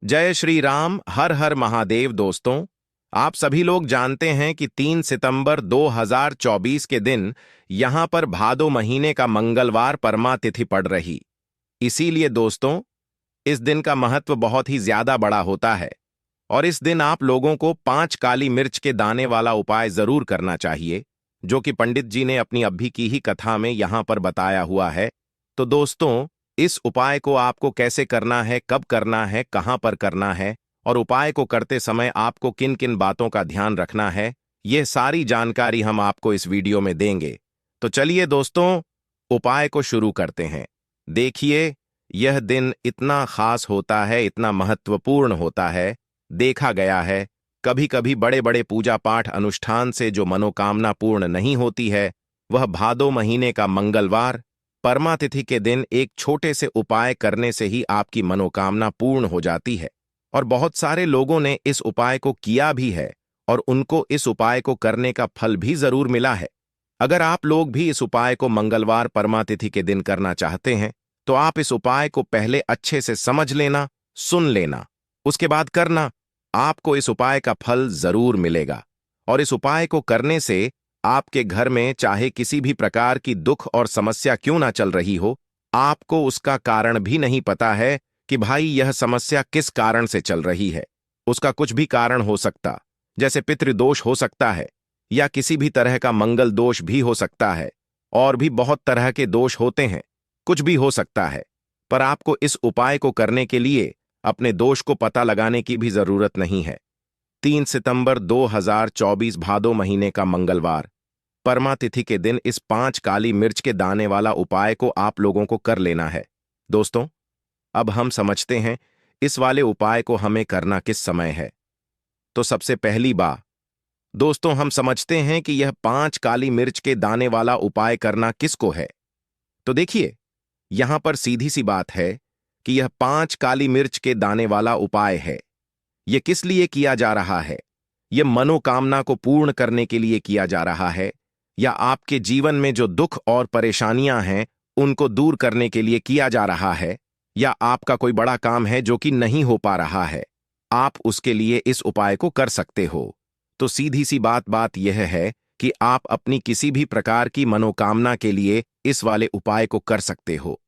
जय श्री राम, हर हर महादेव। दोस्तों, आप सभी लोग जानते हैं कि 3 सितंबर 2024 के दिन यहां पर भादो महीने का मंगलवार परमा तिथि पड़ रही। इसीलिए दोस्तों, इस दिन का महत्व बहुत ही ज्यादा बड़ा होता है और इस दिन आप लोगों को 5 काली मिर्च के दाने वाला उपाय जरूर करना चाहिए, जो कि पंडित जी ने अपनी अभी की ही कथा में यहां पर बताया हुआ है। तो दोस्तों, इस उपाय को आपको कैसे करना है, कब करना है, कहां पर करना है और उपाय को करते समय आपको किन किन बातों का ध्यान रखना है, यह सारी जानकारी हम आपको इस वीडियो में देंगे। तो चलिए दोस्तों, उपाय को शुरू करते हैं। देखिए, यह दिन इतना खास होता है, इतना महत्वपूर्ण होता है। देखा गया है, कभी कभी बड़े बड़े पूजा पाठ अनुष्ठान से जो मनोकामना पूर्ण नहीं होती है, वह भादो महीने का मंगलवार परमा तिथि के दिन एक छोटे से उपाय करने से ही आपकी मनोकामना पूर्ण हो जाती है। और बहुत सारे लोगों ने इस उपाय को किया भी है और उनको इस उपाय को करने का फल भी जरूर मिला है। अगर आप लोग भी इस उपाय को मंगलवार परमा तिथि के दिन करना चाहते हैं, तो आप इस उपाय को पहले अच्छे से समझ लेना, सुन लेना, उसके बाद करना। आपको इस उपाय का फल जरूर मिलेगा। और इस उपाय को करने से आपके घर में चाहे किसी भी प्रकार की दुख और समस्या क्यों ना चल रही हो, आपको उसका कारण भी नहीं पता है कि भाई यह समस्या किस कारण से चल रही है। उसका कुछ भी कारण हो सकता, जैसे पितृदोष हो सकता है या किसी भी तरह का मंगल दोष भी हो सकता है, और भी बहुत तरह के दोष होते हैं, कुछ भी हो सकता है। पर आपको इस उपाय को करने के लिए अपने दोष को पता लगाने की भी जरूरत नहीं है। 3 सितंबर 2024 भादो महीने का मंगलवार परमा तिथि के दिन इस 5 काली मिर्च के दाने वाला उपाय को आप लोगों को कर लेना है। दोस्तों, अब हम समझते हैं इस वाले उपाय को हमें करना किस समय है। तो सबसे पहली बात दोस्तों, हम समझते हैं कि यह 5 काली मिर्च के दाने वाला उपाय करना किसको है। तो देखिए, यहां पर सीधी सी बात है कि यह 5 काली मिर्च के दाने वाला उपाय है। यह किस लिए किया जा रहा है? यह मनोकामना को पूर्ण करने के लिए किया जा रहा है, या आपके जीवन में जो दुख और परेशानियां हैं उनको दूर करने के लिए किया जा रहा है, या आपका कोई बड़ा काम है जो कि नहीं हो पा रहा है, आप उसके लिए इस उपाय को कर सकते हो। तो सीधी सी बात यह है कि आप अपनी किसी भी प्रकार की मनोकामना के लिए इस वाले उपाय को कर सकते हो।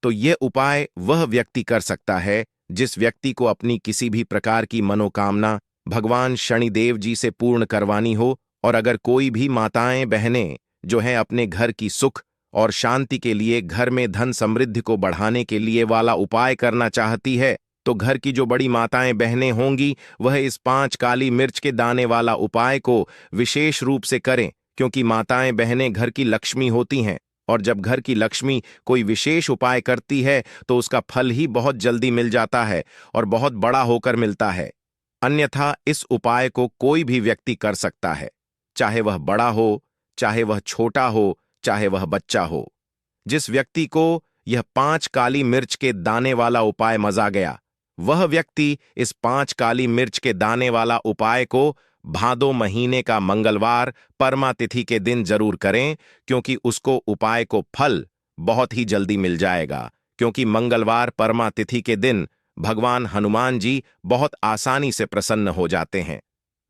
तो यह उपाय वह व्यक्ति कर सकता है जिस व्यक्ति को अपनी किसी भी प्रकार की मनोकामना भगवान शनिदेव जी से पूर्ण करवानी हो। और अगर कोई भी माताएं बहनें जो हैं अपने घर की सुख और शांति के लिए, घर में धन समृद्धि को बढ़ाने के लिए वाला उपाय करना चाहती है, तो घर की जो बड़ी माताएं बहनें होंगी वह इस 5 काली मिर्च के दाने वाला उपाय को विशेष रूप से करें, क्योंकि माताएं बहनें घर की लक्ष्मी होती हैं। और जब घर की लक्ष्मी कोई विशेष उपाय करती है तो उसका फल ही बहुत जल्दी मिल जाता है और बहुत बड़ा होकर मिलता है। अन्यथा इस उपाय को कोई भी व्यक्ति कर सकता है, चाहे वह बड़ा हो, चाहे वह छोटा हो, चाहे वह बच्चा हो। जिस व्यक्ति को यह 5 काली मिर्च के दाने वाला उपाय मजा गया, वह व्यक्ति इस 5 काली मिर्च के दाने वाला उपाय को भादो महीने का मंगलवार परमा तिथि के दिन जरूर करें, क्योंकि उसको उपाय को फल बहुत ही जल्दी मिल जाएगा। क्योंकि मंगलवार परमा तिथि के दिन भगवान हनुमान जी बहुत आसानी से प्रसन्न हो जाते हैं।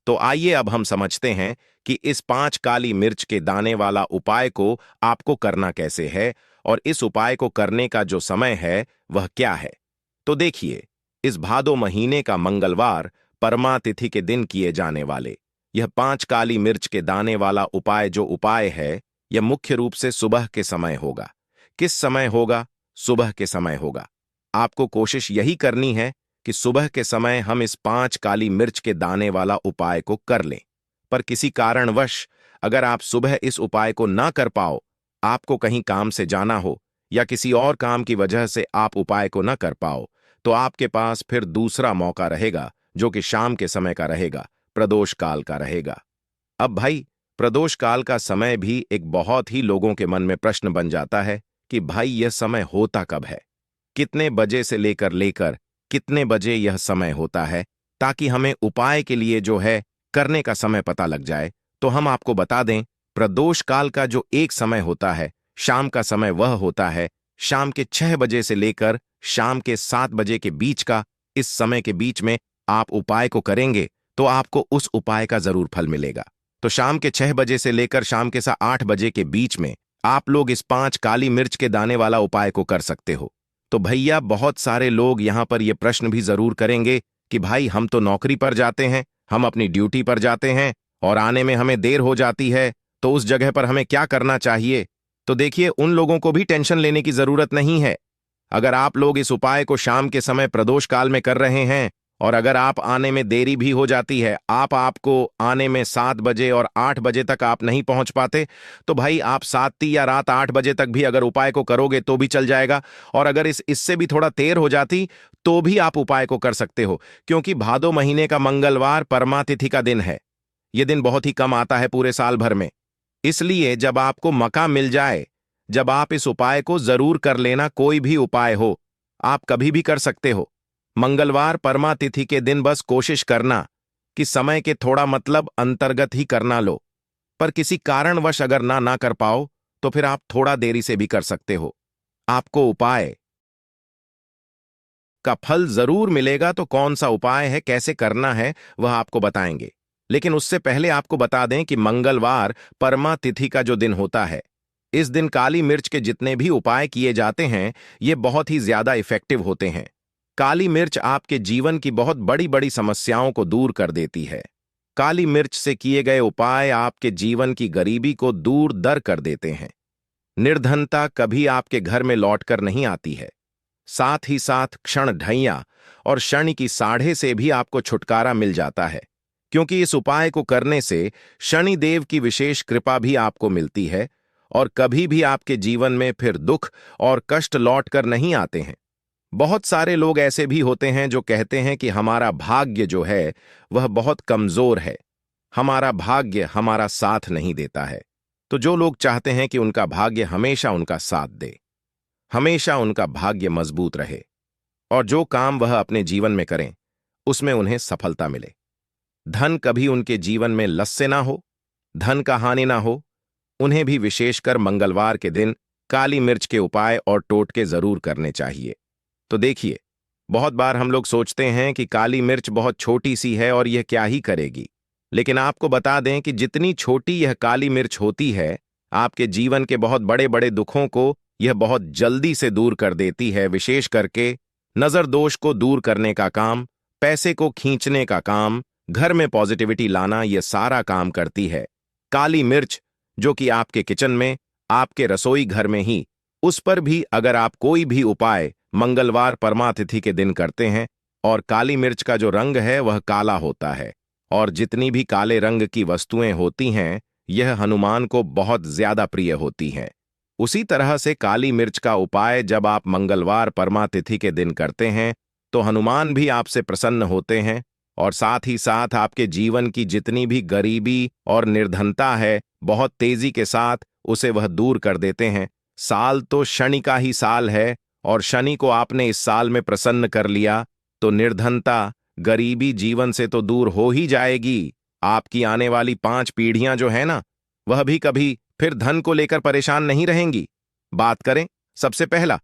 तो आइए अब हम समझते हैं कि इस 5 काली मिर्च के दाने वाला उपाय को आपको करना कैसे है और इस उपाय को करने का जो समय है वह क्या है। तो देखिए, इस भादो महीने का मंगलवार परमा तिथि के दिन किए जाने वाले यह 5 काली मिर्च के दाने वाला उपाय जो उपाय है, यह मुख्य रूप से सुबह के समय होगा। किस समय होगा? सुबह के समय होगा। आपको कोशिश यही करनी है कि सुबह के समय हम इस 5 काली मिर्च के दाने वाला उपाय को कर लें। पर किसी कारणवश अगर आप सुबह इस उपाय को ना कर पाओ, आपको कहीं काम से जाना हो या किसी और काम की वजह से आप उपाय को ना कर पाओ, तो आपके पास फिर दूसरा मौका रहेगा, जो कि शाम के समय का रहेगा, प्रदोष काल का रहेगा। अब भाई, प्रदोष काल का समय भी एक बहुत ही लोगों के मन में प्रश्न बन जाता है कि भाई यह समय होता कब है, कितने बजे से लेकर लेकर कितने बजे यह समय होता है, ताकि हमें उपाय के लिए जो है करने का समय पता लग जाए। तो हम आपको बता दें, प्रदोष काल का जो एक समय होता है, शाम का समय, वह होता है शाम के 6 बजे से लेकर शाम के 7 बजे के बीच का इस समय के बीच में आप उपाय को करेंगे तो आपको उस उपाय का जरूर फल मिलेगा। तो शाम के 6 बजे से लेकर शाम के 8 बजे के बीच में आप लोग इस 5 काली मिर्च के दाने वाला उपाय को कर सकते हो। तो भैया बहुत सारे लोग यहां पर ये प्रश्न भी जरूर करेंगे कि भाई हम तो नौकरी पर जाते हैं, हम अपनी ड्यूटी पर जाते हैं और आने में हमें देर हो जाती है, तो उस जगह पर हमें क्या करना चाहिए। तो देखिए, उन लोगों को भी टेंशन लेने की जरूरत नहीं है। अगर आप लोग इस उपाय को शाम के समय प्रदोष काल में कर रहे हैं और अगर आप आने में देरी भी हो जाती है, आपको आने में 7 बजे और 8 बजे तक आप नहीं पहुंच पाते, तो भाई आप 7 या रात 8 बजे तक भी अगर उपाय को करोगे तो भी चल जाएगा। और अगर इससे भी थोड़ा देर हो जाती तो भी आप उपाय को कर सकते हो, क्योंकि भादो महीने का मंगलवार परमा तिथि का दिन है। यह दिन बहुत ही कम आता है पूरे साल भर में। इसलिए जब आपको मौका मिल जाए, जब आप इस उपाय को जरूर कर लेना। कोई भी उपाय हो, आप कभी भी कर सकते हो। मंगलवार परमा तिथि के दिन बस कोशिश करना कि समय के थोड़ा मतलब अंतर्गत ही करना लो। पर किसी कारणवश अगर ना कर पाओ तो फिर आप थोड़ा देरी से भी कर सकते हो। आपको उपाय का फल जरूर मिलेगा। तो कौन सा उपाय है, कैसे करना है, वह आपको बताएंगे। लेकिन उससे पहले आपको बता दें कि मंगलवार परमा तिथि का जो दिन होता है, इस दिन काली मिर्च के जितने भी उपाय किए जाते हैं ये बहुत ही ज्यादा इफेक्टिव होते हैं। काली मिर्च आपके जीवन की बहुत बड़ी बड़ी समस्याओं को दूर कर देती है। काली मिर्च से किए गए उपाय आपके जीवन की गरीबी को दूर दर कर देते हैं। निर्धनता कभी आपके घर में लौटकर नहीं आती है। साथ ही साथ क्षण ढैया और शनि की साढ़े से भी आपको छुटकारा मिल जाता है, क्योंकि इस उपाय को करने से शनि देव की विशेष कृपा भी आपको मिलती है और कभी भी आपके जीवन में फिर दुख और कष्ट लौटकर नहीं आते हैं। बहुत सारे लोग ऐसे भी होते हैं जो कहते हैं कि हमारा भाग्य जो है वह बहुत कमजोर है, हमारा भाग्य हमारा साथ नहीं देता है। तो जो लोग चाहते हैं कि उनका भाग्य हमेशा उनका साथ दे, हमेशा उनका भाग्य मजबूत रहे और जो काम वह अपने जीवन में करें उसमें उन्हें सफलता मिले, धन कभी उनके जीवन में लस्से ना हो, धन का हानि ना हो, उन्हें भी विशेषकर मंगलवार के दिन काली मिर्च के उपाय और टोटके जरूर करने चाहिए। तो देखिए, बहुत बार हम लोग सोचते हैं कि काली मिर्च बहुत छोटी सी है और यह क्या ही करेगी, लेकिन आपको बता दें कि जितनी छोटी यह काली मिर्च होती है, आपके जीवन के बहुत बड़े बड़े दुखों को यह बहुत जल्दी से दूर कर देती है। विशेष करके नजर दोष को दूर करने का काम, पैसे को खींचने का काम, घर में पॉजिटिविटी लाना, यह सारा काम करती है काली मिर्च, जो कि आपके किचन में, आपके रसोई घर में ही, उस पर भी अगर आप कोई भी उपाय मंगलवार परमा तिथि के दिन करते हैं। और काली मिर्च का जो रंग है वह काला होता है और जितनी भी काले रंग की वस्तुएं होती हैं यह हनुमान को बहुत ज्यादा प्रिय होती हैं। उसी तरह से काली मिर्च का उपाय जब आप मंगलवार परमा तिथि के दिन करते हैं तो हनुमान भी आपसे प्रसन्न होते हैं और साथ ही साथ आपके जीवन की जितनी भी गरीबी और निर्धनता है बहुत तेजी के साथ उसे वह दूर कर देते हैं। साल तो शनि का ही साल है और शनि को आपने इस साल में प्रसन्न कर लिया तो निर्धनता, गरीबी जीवन से तो दूर हो ही जाएगी। आपकी आने वाली 5 पीढ़ियां जो है ना, वह भी कभी फिर धन को लेकर परेशान नहीं रहेंगी। बात करें सबसे पहला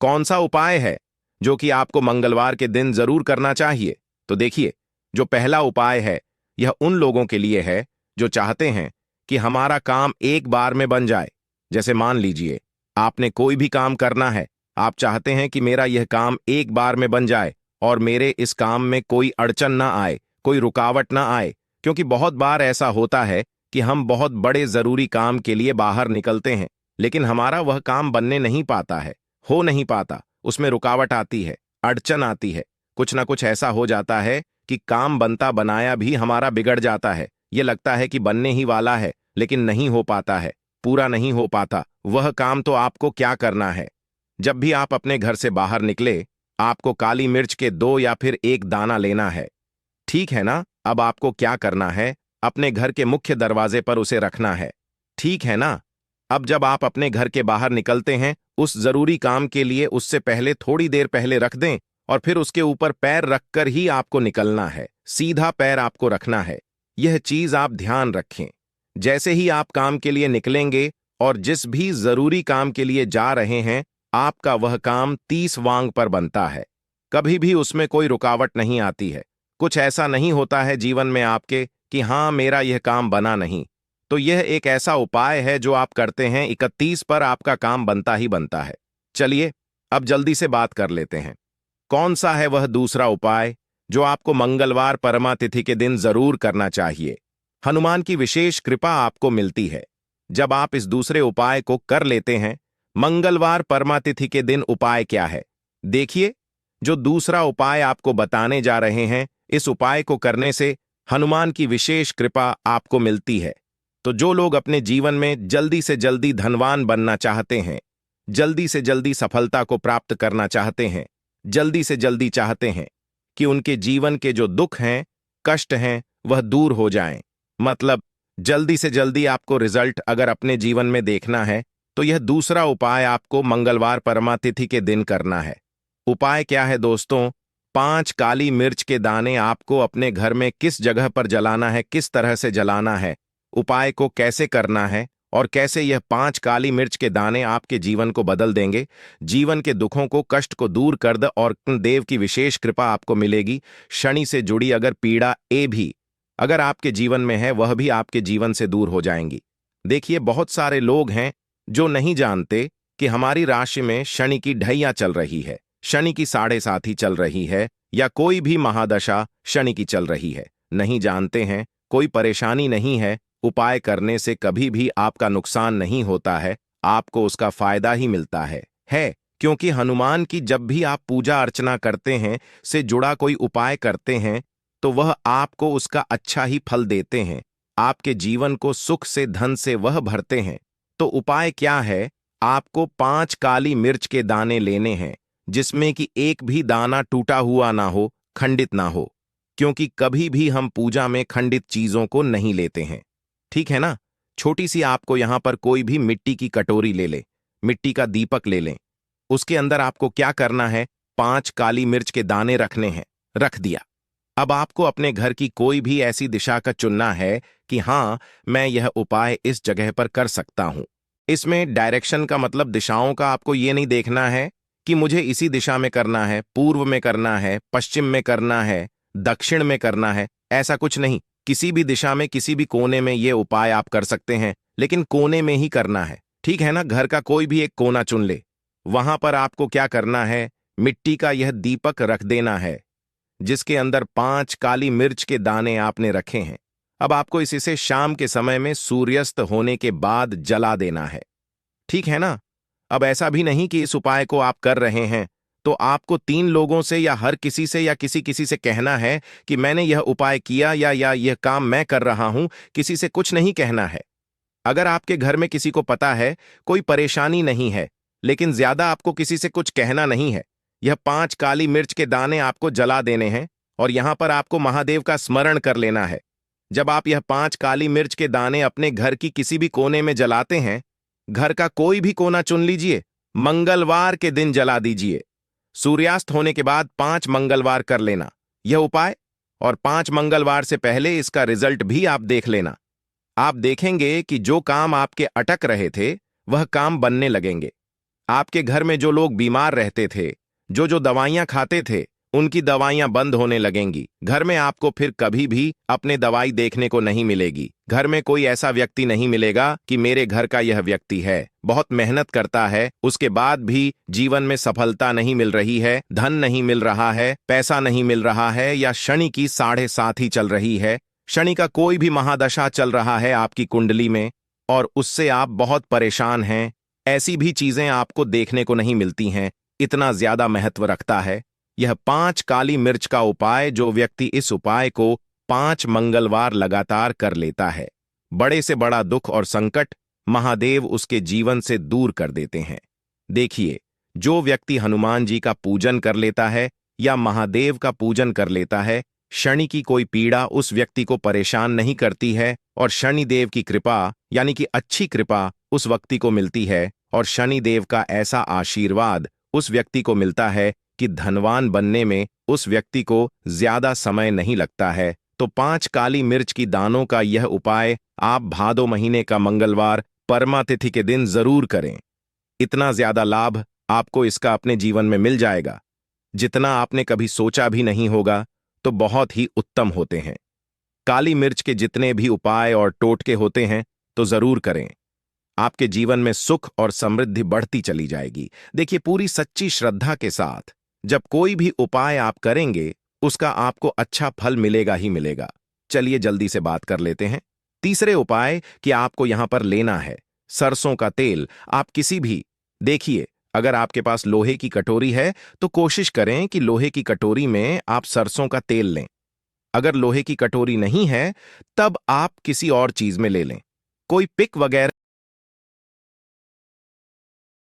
कौन सा उपाय है जो कि आपको मंगलवार के दिन जरूर करना चाहिए। तो देखिए, जो पहला उपाय है यह उन लोगों के लिए है जो चाहते हैं कि हमारा काम एक बार में बन जाए। जैसे मान लीजिए आपने कोई भी काम करना है, आप चाहते हैं कि मेरा यह काम एक बार में बन जाए और मेरे इस काम में कोई अड़चन ना आए, कोई रुकावट ना आए। क्योंकि बहुत बार ऐसा होता है कि हम बहुत बड़े जरूरी काम के लिए बाहर निकलते हैं लेकिन हमारा वह काम बनने नहीं पाता है, हो नहीं पाता, उसमें रुकावट आती है, अड़चन आती है, कुछ ना कुछ ऐसा हो जाता है कि काम बनता बनाया भी हमारा बिगड़ जाता है। ये लगता है कि बनने ही वाला है लेकिन नहीं हो पाता है, पूरा नहीं हो पाता वह काम। तो आपको क्या करना है, जब भी आप अपने घर से बाहर निकले आपको काली मिर्च के 2 या फिर 1 दाना लेना है, ठीक है ना। अब आपको क्या करना है, अपने घर के मुख्य दरवाजे पर उसे रखना है, ठीक है ना। अब जब आप अपने घर के बाहर निकलते हैं उस जरूरी काम के लिए, उससे पहले थोड़ी देर पहले रख दें और फिर उसके ऊपर पैर रखकर ही आपको निकलना है, सीधा पैर आपको रखना है। यह चीज आप ध्यान रखें। जैसे ही आप काम के लिए निकलेंगे और जिस भी जरूरी काम के लिए जा रहे हैं, आपका वह काम 30 वांग पर बनता है। कभी भी उसमें कोई रुकावट नहीं आती है। कुछ ऐसा नहीं होता है जीवन में आपके कि हाँ मेरा यह काम बना नहीं, तो यह एक ऐसा उपाय है जो आप करते हैं 31 पर आपका काम बनता ही बनता है। चलिए अब जल्दी से बात कर लेते हैं। कौन सा है वह दूसरा उपाय जो आपको मंगलवार परमा तिथि के दिन जरूर करना चाहिए? हनुमान की विशेष कृपा आपको मिलती है जब आप इस दूसरे उपाय को कर लेते हैं। मंगलवार परमा तिथि के दिन उपाय क्या है? देखिए, जो दूसरा उपाय आपको बताने जा रहे हैं, इस उपाय को करने से हनुमान की विशेष कृपा आपको मिलती है। तो जो लोग अपने जीवन में जल्दी से जल्दी धनवान बनना चाहते हैं, जल्दी से जल्दी सफलता को प्राप्त करना चाहते हैं, जल्दी से जल्दी चाहते हैं कि उनके जीवन के जो दुख हैं, कष्ट हैं, वह दूर हो जाएं, मतलब जल्दी से जल्दी आपको रिजल्ट अगर अपने जीवन में देखना है, तो यह दूसरा उपाय आपको मंगलवार परमा तिथि के दिन करना है। उपाय क्या है दोस्तों? 5 काली मिर्च के दाने आपको अपने घर में किस जगह पर जलाना है, किस तरह से जलाना है, उपाय को कैसे करना है और कैसे यह 5 काली मिर्च के दाने आपके जीवन को बदल देंगे, जीवन के दुखों को, कष्ट को दूर कर दे और देव की विशेष कृपा आपको मिलेगी। शनि से जुड़ी अगर पीड़ा भी अगर आपके जीवन में है, वह भी आपके जीवन से दूर हो जाएंगी। देखिए, बहुत सारे लोग हैं जो नहीं जानते कि हमारी राशि में शनि की ढैया चल रही है, शनि की 7.5 चल रही है, या कोई भी महादशा शनि की चल रही है। नहीं जानते हैं, कोई परेशानी नहीं है। उपाय करने से कभी भी आपका नुकसान नहीं होता है, आपको उसका फायदा ही मिलता है क्योंकि हनुमान की जब भी आप पूजा अर्चना करते हैं, से जुड़ा कोई उपाय करते हैं, तो वह आपको उसका अच्छा ही फल देते हैं, आपके जीवन को सुख से, धन से वह भरते हैं। तो उपाय क्या है? आपको 5 काली मिर्च के दाने लेने हैं, जिसमें कि एक भी दाना टूटा हुआ ना हो, खंडित ना हो, क्योंकि कभी भी हम पूजा में खंडित चीजों को नहीं लेते हैं, ठीक है ना? छोटी सी आपको यहां पर कोई भी मिट्टी की कटोरी ले ले, मिट्टी का दीपक ले लें, उसके अंदर आपको क्या करना है? 5 काली मिर्च के दाने रखने हैं। रख दिया। अब आपको अपने घर की कोई भी ऐसी दिशा का चुनना है कि हाँ, मैं यह उपाय इस जगह पर कर सकता हूं। इसमें डायरेक्शन का मतलब दिशाओं का आपको ये नहीं देखना है कि मुझे इसी दिशा में करना है, पूर्व में करना है, पश्चिम में करना है, दक्षिण में करना है, ऐसा कुछ नहीं। किसी भी दिशा में, किसी भी कोने में ये उपाय आप कर सकते हैं, लेकिन कोने में ही करना है, ठीक है ना? घर का कोई भी एक कोना चुन ले, वहां पर आपको क्या करना है? मिट्टी का यह दीपक रख देना है, जिसके अंदर 5 काली मिर्च के दाने आपने रखे हैं। अब आपको इसे शाम के समय में सूर्यास्त होने के बाद जला देना है, ठीक है ना? अब ऐसा भी नहीं कि इस उपाय को आप कर रहे हैं तो आपको 3 लोगों से या हर किसी से या किसी किसी से कहना है कि मैंने यह उपाय किया या यह काम मैं कर रहा हूं। किसी से कुछ नहीं कहना है। अगर आपके घर में किसी को पता है, कोई परेशानी नहीं है, लेकिन ज्यादा आपको किसी से कुछ कहना नहीं है। यह 5 काली मिर्च के दाने आपको जला देने हैं और यहां पर आपको महादेव का स्मरण कर लेना है। जब आप यह 5 काली मिर्च के दाने अपने घर की किसी भी कोने में जलाते हैं, घर का कोई भी कोना चुन लीजिए, मंगलवार के दिन जला दीजिए। सूर्यास्त होने के बाद 5 मंगलवार कर लेना यह उपाय, और 5 मंगलवार से पहले इसका रिजल्ट भी आप देख लेना। आप देखेंगे कि जो काम आपके अटक रहे थे, वह काम बनने लगेंगे। आपके घर में जो लोग बीमार रहते थे, जो जो दवाइयां खाते थे, उनकी दवाइयां बंद होने लगेंगी। घर में आपको फिर कभी भी अपने दवाई देखने को नहीं मिलेगी। घर में कोई ऐसा व्यक्ति नहीं मिलेगा कि मेरे घर का यह व्यक्ति है, बहुत मेहनत करता है, उसके बाद भी जीवन में सफलता नहीं मिल रही है, धन नहीं मिल रहा है, पैसा नहीं मिल रहा है, या शनि की 7.5 चल रही है, शनि का कोई भी महादशा चल रहा है आपकी कुंडली में और उससे आप बहुत परेशान हैं। ऐसी भी चीजें आपको देखने को नहीं मिलती हैं। इतना ज्यादा महत्व रखता है यह 5 काली मिर्च का उपाय। जो व्यक्ति इस उपाय को 5 मंगलवार लगातार कर लेता है, बड़े से बड़ा दुख और संकट महादेव उसके जीवन से दूर कर देते हैं। देखिए, जो व्यक्ति हनुमान जी का पूजन कर लेता है या महादेव का पूजन कर लेता है, शनि की कोई पीड़ा उस व्यक्ति को परेशान नहीं करती है और शनि देव की कृपा यानी कि अच्छी कृपा उस व्यक्ति को मिलती है और शनि देव का ऐसा आशीर्वाद उस व्यक्ति को मिलता है कि धनवान बनने में उस व्यक्ति को ज्यादा समय नहीं लगता है। तो 5 काली मिर्च की दानों का यह उपाय आप भादो महीने का मंगलवार परमा तिथि के दिन जरूर करें। इतना ज्यादा लाभ आपको इसका अपने जीवन में मिल जाएगा। जितना आपने कभी सोचा भी नहीं होगा, तो बहुत ही उत्तम होते हैं। काली मिर्च के जितने भी उपाय और टोटके होते हैं, तो जरूर करें। आपके जीवन में सुख और समृद्धि बढ़ती चली जाएगी। देखिए, पूरी सच्ची श्रद्धा के साथ जब कोई भी उपाय आप करेंगे, उसका आपको अच्छा फल मिलेगा ही मिलेगा। चलिए जल्दी से बात कर लेते हैं। तीसरे उपाय कि आपको यहां पर लेना है सरसों का तेल। आप किसी भी, देखिए, अगर आपके पास लोहे की कटोरी है तो कोशिश करें कि लोहे की कटोरी में आप सरसों का तेल लें। अगर लोहे की कटोरी नहीं है, तब आप किसी और चीज में ले लें, कोई पिक वगैरह।